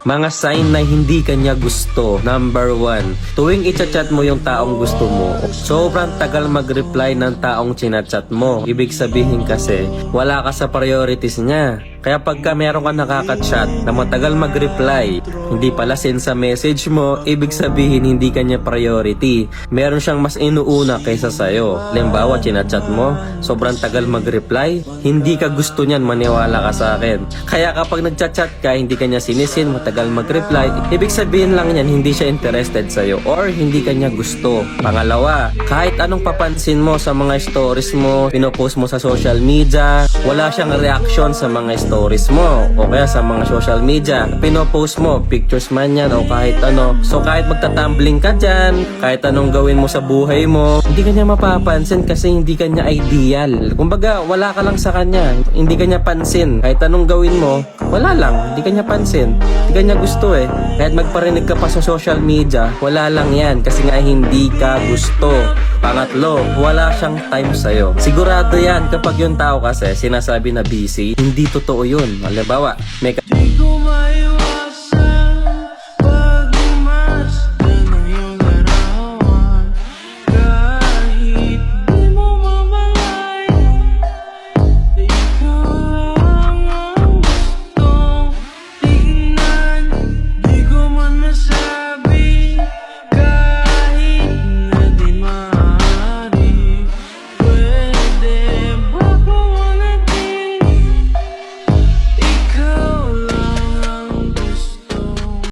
Mga sign na hindi kanya gusto. Number 1, tuwing i-chat mo yung taong gusto mo, sobrang tagal mag-reply ng taong chinachat mo. Ibig sabihin kasi, wala ka sa priorities niya. Kaya pagka meron ka nakaka-chat na matagal mag-reply, hindi pala send sa message mo, ibig sabihin hindi kanya priority. Meron siyang mas inuuna kaysa sa'yo. Halimbawa, chinachat mo, sobrang tagal mag-reply, hindi ka gusto niyan, maniwala ka sa akin. Kaya kapag nagchat-chat ka, hindi kanya sinisin, matagal mag-reply, ibig sabihin lang yan, hindi siya interested sa'yo or hindi kanya gusto. Pangalawa, kahit anong papansin mo sa mga stories mo, pinopost mo sa social media, wala siyang reaction sa mga stories mo o kaya sa mga social media, pinopost mo, pictures man yan o kahit ano. So kahit magtatumbling ka dyan, kahit anong gawin mo sa buhay mo, hindi kanya mapapansin kasi hindi kanya ideal. Kumbaga, wala ka lang sa kanya, hindi kanya pansin. Kahit anong gawin mo, wala lang, hindi kanya pansin. Hindi kanya gusto eh. Kahit magparinig ka pa sa social media, wala lang yan kasi nga hindi ka gusto. Pangatlo, wala siyang time sa'yo. Sigurado yan kapag yung tao kasi sinasabi na busy, hindi totoo yun. Halimbawa, may